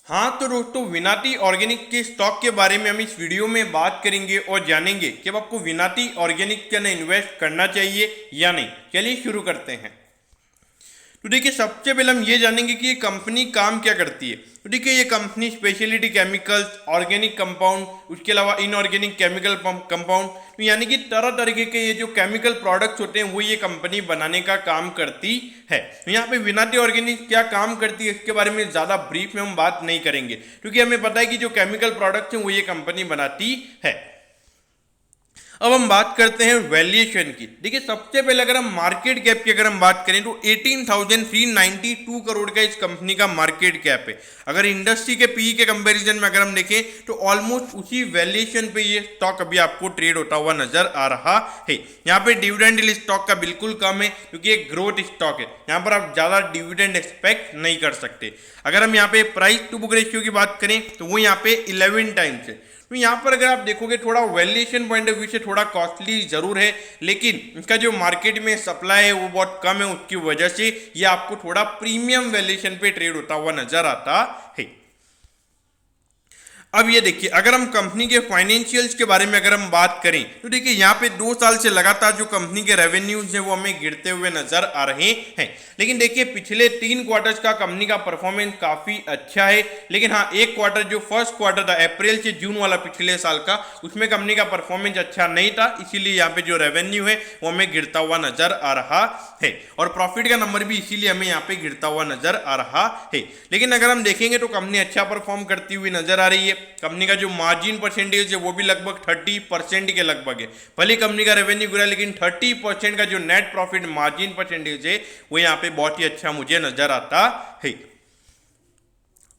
हाँ तो दोस्तों, विनाटी ऑर्गेनिक के स्टॉक के बारे में हम इस वीडियो में बात करेंगे और जानेंगे कि अब आपको विनाटी ऑर्गेनिक के अंदर इन्वेस्ट करना चाहिए या नहीं। चलिए शुरू करते हैं। तो देखिए, सबसे पहले हम ये जानेंगे कि ये कंपनी काम क्या करती है। तो देखिए, ये company speciality chemicals, organic compound, उसके अलावा इनऑर्गेनिक केमिकल कंपाउंड, तो यानी कि तरह तरह के ये जो केमिकल प्रोडक्ट्स होते हैं वो ये कंपनी बनाने का काम करती है। तो यहाँ पे विनाटी ऑर्गेनिक क्या काम करती है इसके बारे में ज़्यादा ब्रीफ में हम बात नहीं करेंगे, क्योंकि हमें पता है कि जो केमिकल प्रोडक्ट्स हैं वो ये कंपनी बनाती है। अब हम बात करते हैं वैल्यूएशन की। देखिए, सबसे पहले अगर हम मार्केट कैप की अगर हम बात करें तो 18,392 करोड़ का इस कंपनी का मार्केट कैप है। अगर इंडस्ट्री के पीई के कंपैरिजन में अगर हम देखें तो ऑलमोस्ट उसी वैल्यूएशन पे ये स्टॉक अभी आपको ट्रेड होता हुआ नजर आ रहा है। यहाँ पे डिविडेंड इस स्टॉक का बिल्कुल कम है, क्योंकि एक ग्रोथ स्टॉक है। यहाँ पर आप ज्यादा डिविडेंड एक्सपेक्ट नहीं कर सकते। अगर हम यहाँ पे प्राइस टू बुक रेशियो की बात करें तो वो यहाँ पे 11 टाइम्स है। तो यहाँ पर अगर आप देखोगे थोड़ा वैल्यूएशन पॉइंट ऑफ व्यू से थोड़ा कॉस्टली जरूर है, लेकिन इसका जो मार्केट में सप्लाई है वो बहुत कम है। उसकी वजह से ये आपको थोड़ा प्रीमियम वैल्यूएशन पे ट्रेड होता हुआ नजर आता है। अब ये देखिए, अगर हम कंपनी के फाइनेंशियल्स के बारे में अगर हम बात करें तो देखिए, यहाँ पे 2 साल से लगातार जो कंपनी के रेवेन्यूज है वो हमें गिरते हुए नजर आ रहे हैं। लेकिन देखिए, पिछले 3 क्वार्टर्स का कंपनी का परफॉर्मेंस काफी अच्छा है। लेकिन हाँ, एक क्वार्टर जो फर्स्ट क्वार्टर था अप्रैल से जून वाला पिछले साल का, उसमें कंपनी का परफॉर्मेंस अच्छा नहीं था, इसीलिए यहाँ पे जो रेवेन्यू है वो हमें गिरता हुआ नजर आ रहा है और प्रॉफिट का नंबर भी इसीलिए हमें यहाँ पे गिरता हुआ नजर आ रहा है। लेकिन अगर हम देखेंगे तो कंपनी अच्छा परफॉर्म करती हुई नजर आ रही है। कंपनी का जो मार्जिन परसेंटेज है वो भी लगभग 30% के लगभग है। भले कंपनी का रेवेन्यू गिरा, लेकिन 30% का जो नेट प्रॉफिट मार्जिन परसेंटेज है वो यहाँ पे बहुत ही अच्छा मुझे नजर आता है।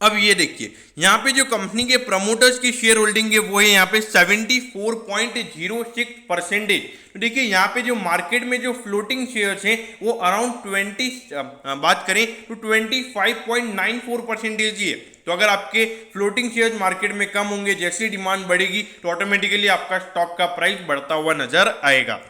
अब ये देखिए, यहाँ पे जो कंपनी के प्रमोटर्स की शेयर होल्डिंग है वो है यहाँ पे 74.06%। तो देखिए, यहाँ पे जो मार्केट में जो फ्लोटिंग शेयर्स हैं वो अराउंड 20 बात करें तो 25.94% ही है। तो अगर आपके फ्लोटिंग शेयर्स मार्केट में कम होंगे, जैसी डिमांड बढ़ेगी तो ऑटोमेटिकली आपका स्टॉक का प्राइस बढ़ता हुआ नजर आएगा।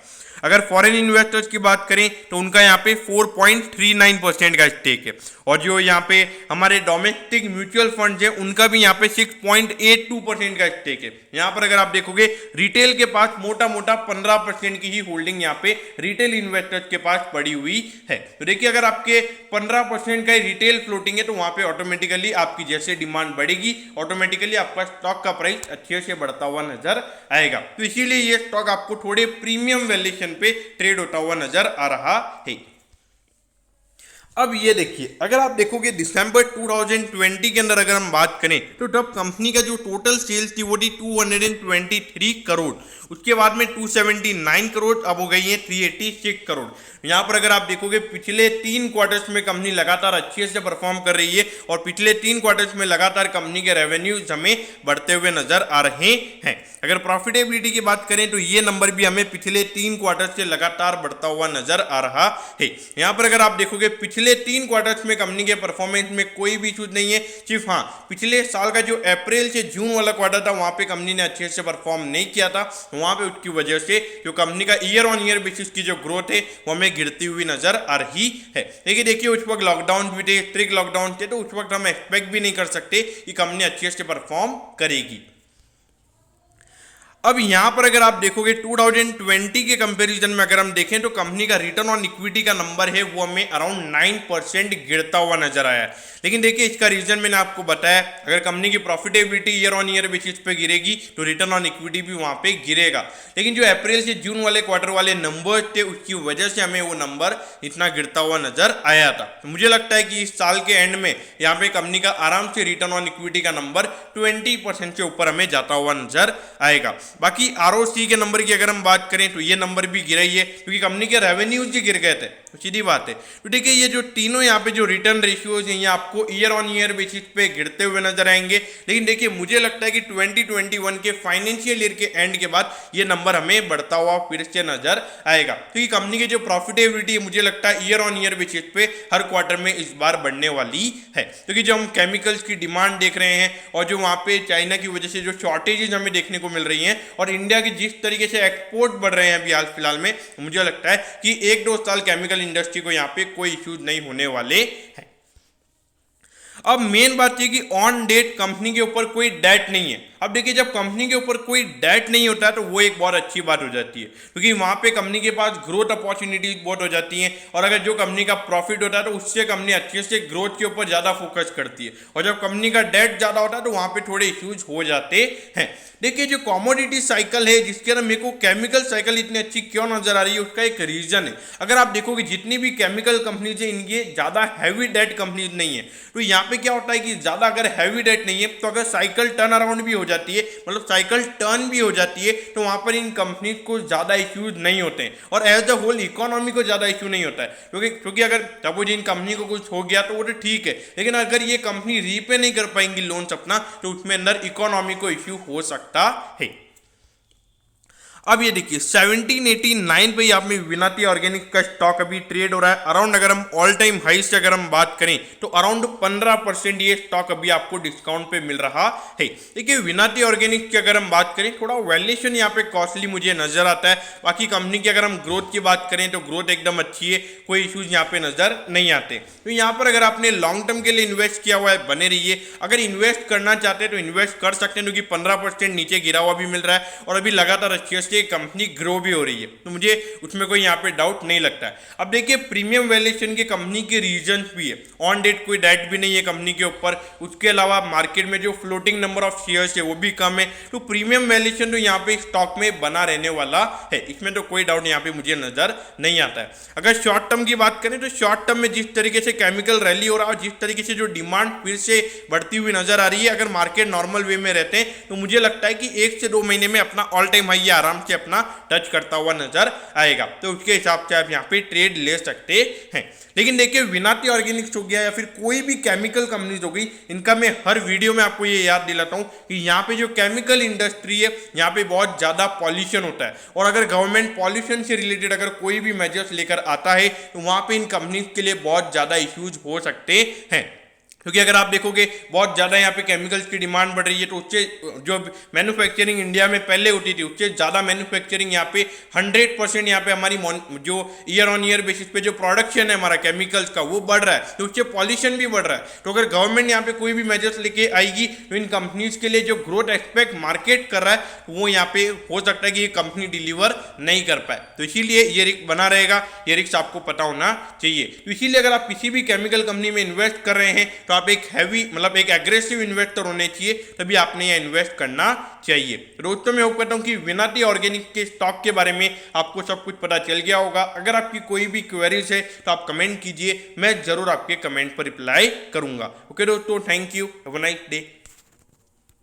अगर फॉरेन इन्वेस्टर्स की बात करें तो उनका यहाँ पे 4.39% का स्टेक है, और जो यहाँ पे हमारे डोमेस्टिक म्यूचुअल फंड है उनका भी यहाँ पे 6.82% का स्टेक है। यहाँ पर अगर आप देखोगे, रिटेल के पास मोटा मोटा 15% की ही होल्डिंग यहाँ पे रिटेल इन्वेस्टर्स के पास पड़ी हुई है। तो देखिए, अगर आपके 15% का रिटेल फ्लोटिंग है तो वहां पे ऑटोमेटिकली आपकी जैसे डिमांड बढ़ेगी, ऑटोमेटिकली आपका स्टॉक का प्राइस अच्छे से बढ़ता हुआ नजर आएगा। तो इसीलिए ये स्टॉक आपको थोड़े प्रीमियम वैल्यूएशन पे ट्रेड होता हुआ नजर आ रहा है। अब ये देखिए, अगर आप देखोगे दिसंबर 2020 के अंदर अगर हम बात करें तो तब कंपनी का जो टोटल सेल्स थी वो थी 223 करोड़। उसके बाद में 279 करोड़, अब हो गई है 386 करोड़। यहाँ पर अगर आप देखोगे, पिछले 3 क्वार्टर्स में कंपनी लगातार अच्छे से परफॉर्म कर रही है और पिछले 3 क्वार्टर्स में लगातार कंपनी के रेवेन्यूज हमें बढ़ते हुए नजर आ रहे हैं। अगर प्रॉफिटेबिलिटी की बात करें तो ये नंबर भी हमें पिछले 3 क्वार्टर्स से लगातार बढ़ता हुआ नजर आ रहा है। यहाँ पर अगर आप देखोगे, पिछले 3 क्वार्टर्स में कंपनी के परफॉर्मेंस में कोई भी इशू नहीं है। सिर्फ हाँ, पिछले साल का जो अप्रैल से जून वाला क्वार्टर था वहां पे कंपनी ने अच्छे से परफॉर्म नहीं किया था। वहां पे उसकी वजह से जो कंपनी का ईयर ऑन ईयर बेसिस की जो ग्रोथ है वो हमें गिरती हुई नजर आ रही है। लेकिन देखिए, उस वक्त लॉकडाउन भी थे, स्ट्रिक्ट लॉकडाउन थे, तो उस वक्त हम एक्सपेक्ट भी नहीं कर सकते कि कंपनी अच्छे से परफॉर्म करेगी। अब यहां पर अगर आप देखोगे 2020 के कंपैरिजन में अगर हम देखें तो कंपनी का रिटर्न ऑन इक्विटी का नंबर है वो हमें अराउंड 9% गिरता हुआ नजर आया है। लेकिन देखिए, इसका रीजन मैंने आपको बताया, अगर कंपनी की profitability year on year basis पे गिरेगी तो रिटर्न ऑन इक्विटी भी वहां पे गिरेगा। लेकिन जो अप्रैल से जून वाले क्वार्टर वाले नंबर थे उसकी वजह से हमें वो नंबर इतना गिरता हुआ नजर आया था। तो मुझे लगता है कि इस साल के एंड में यहाँ पे कंपनी का आराम से रिटर्न ऑन इक्विटी का नंबर 20% से ऊपर हमें जाता हुआ नजर आएगा। बाकी आरओसी के नंबर की अगर हम बात करें तो ये नंबर भी गिरा ही है, क्योंकि कंपनी के रेवेन्यूज ही गिर गए थे। तो सीधी बात है। तो देखिए, ये जो तीनों यहाँ पे जो रिटर्न रेशियोज हैं ये आपको ईयर ऑन ईयर बेसिस पे गिरते हुए नजर आएंगे। लेकिन देखिए, मुझे लगता है कि 2021 के फाइनेंशियल ईयर के एंड के बाद ये नंबर हमें बढ़ता हुआ फिर से नजर आएगा, क्योंकि कंपनी की जो प्रॉफिटेबिलिटी है मुझे लगता है ईयर ऑन ईयर बेसिस पे हर क्वार्टर में इस बार बढ़ने वाली है। क्योंकि जो हम केमिकल्स की डिमांड देख रहे हैं और जो वहाँ पे चाइना की वजह से जो शॉर्टेजेस हमें देखने को मिल रही हैं और इंडिया की जिस तरीके से एक्सपोर्ट बढ़ रहे हैं अभी हाल फिलहाल में, मुझे लगता है कि 1-2 साल केमिकल इंडस्ट्री को यहाँ पे कोई इश्यूज नहीं होने वाले हैं। अब मेन बात ये कि ऑन डेट कंपनी के ऊपर कोई डेट नहीं है। अब देखिए जब कंपनी के ऊपर कोई डेट नहीं होता है तो वो एक बहुत अच्छी बात हो जाती है, क्योंकि वहां पे कंपनी के पास ग्रोथ अपॉर्चुनिटीज बहुत हो जाती हैं, और अगर जो कंपनी का प्रॉफिट होता है तो उससे कंपनी अच्छे से ग्रोथ के ऊपर ज्यादा फोकस करती है। और जब कंपनी का डेट ज्यादा होता है तो वहां पे थोड़े इश्यूज हो जाते हैं। देखिए जो कॉमोडिटी साइकिल है जिसके अंदर मेरे को केमिकल साइकिल इतनी अच्छी क्यों नजर आ रही है, उसका एक रीजन है। अगर आप देखोगे जितनी भी केमिकल कंपनीज है इनके ज्यादा हैवी डेट कंपनीज नहीं है। तो यहाँ पे क्या होता है कि ज्यादा अगर हैवी डेट नहीं है तो अगर साइकिल टर्न अराउंड भी हो जाती है, मतलब साइकिल टर्न भी हो जाती है, तो वहां पर इन कंपनीज को ज्यादा इश्यूज नहीं होते हैं, और एज द होल इकोनॉमी को ज्यादा इश्यू नहीं होता है। क्योंकि अगर सपोज इन कंपनी को कुछ हो गया तो वो तो ठीक है, लेकिन अगर ये कंपनी रीपे नहीं कर पाएंगी लोन अपना तो उसमें अंदर इकोनॉमी को इश्यू हो सकता है। अब ये देखिए 1789 पे आप में विनाती ऑर्गेनिक का स्टॉक अभी ट्रेड हो रहा है अराउंड, अगर हम ऑल टाइम हाई से अगर हम बात करें तो अराउंड 15% ये स्टॉक अभी आपको डिस्काउंट पे मिल रहा है। देखिए विनाती ऑर्गेनिक की अगर हम बात करें थोड़ा वैल्यूएशन यहाँ पे कॉस्टली मुझे नजर आता है। बाकी कंपनी की अगर हम ग्रोथ की बात करें तो ग्रोथ एकदम अच्छी है, कोई इश्यूज यहाँ पे नजर नहीं आते। तो यहाँ पर अगर आपने लॉन्ग टर्म के लिए इन्वेस्ट किया हुआ है बने रहिए, अगर इन्वेस्ट करना चाहते हैं तो इन्वेस्ट कर सकते हैं, क्योंकि 15% नीचे गिरा हुआ भी मिल रहा है और अभी लगातार अच्छी से कंपनी ग्रो भी हो रही है, तो मुझे उसमें कोई यहाँ पे डाउट नहीं लगता है। अब देखिए प्रीमियम वैल्यूएशन के कंपनी के रीजंस भी है, ऑन डेट कोई डेट भी नहीं है कंपनी के ऊपर, उसके अलावा मार्केट में जो फ्लोटिंग नंबर ऑफ शेयर्स है वो भी कम है, तो प्रीमियम वैल्यूएशन तो यहाँ पे स्टॉक में बना रहने वाला है, इसमें तो कोई डाउट यहाँ पे मुझे नजर नहीं आता है। अगर शॉर्ट टर्म की बात करें तो शॉर्ट टर्म में जिस तरीके से केमिकल रैली हो रहा है, जिस तरीके से जो डिमांड फिर से बढ़ती हुई नजर आ रही है, अगर मार्केट नॉर्मल वे में रहते हैं तो मुझे लगता है कि 1 से 2 महीने में अपना ऑल टाइम हाई आराम से अपना टच करता हुआ नजर आएगा, तो उसके हिसाब से आप यहाँ पे ट्रेड ले सकते हैं। लेकिन देखिए विनाती ऑर्गेनिक्स हो गया या फिर कोई भी केमिकल कंपनीज हो गई, इनका मैं हर वीडियो में आपको ये याद दिलाता हूँ कि यहाँ पे जो केमिकल इंडस्ट्री है यहाँ पे बहुत ज्यादा पॉल्यूशन होता है, और अगर गवर्नमेंट पॉल्यूशन से रिलेटेड अगर कोई भी मेजर्स लेकर आता है तो वहां पे इन कंपनीज के लिए बहुत ज्यादा इश्यूज हो सकते हैं। क्योंकि अगर आप देखोगे बहुत ज़्यादा यहाँ पे केमिकल्स की डिमांड बढ़ रही है, तो उससे जो मैन्युफैक्चरिंग इंडिया में पहले होती थी उससे ज़्यादा मैन्युफैक्चरिंग यहाँ पे 100% यहाँ पे हमारी जो ईयर ऑन ईयर बेसिस पे जो प्रोडक्शन है हमारा केमिकल्स का वो बढ़ रहा है, तो उससे पॉल्यूशन भी बढ़ रहा है। तो अगर गवर्नमेंट यहाँ पे कोई भी मेजर्स लेके आएगी तो इन कंपनीज के लिए जो ग्रोथ एक्सपेक्ट मार्केट कर रहा है वो यहाँ पे हो सकता है कि ये कंपनी डिलीवर नहीं कर पाए, तो इसीलिए ये रिस्क बना रहेगा, ये रिस्क आपको पता होना चाहिए। तो इसीलिए अगर आप किसी भी केमिकल कंपनी में इन्वेस्ट कर रहे हैं तो आप एक हैवी मतलब एक एग्रेसिव इन्वेस्टर होने चाहिए, तभी आपने यह इन्वेस्ट करना चाहिए। दोस्तों मैं होप करता हूं कि विनाती ऑर्गेनिक के स्टॉक के बारे में आपको सब कुछ पता चल गया होगा। अगर आपकी कोई भी क्वेरीज है तो आप कमेंट कीजिए, मैं जरूर आपके कमेंट पर रिप्लाई करूंगा। ओके दोस्तों, thank you, have a nice day.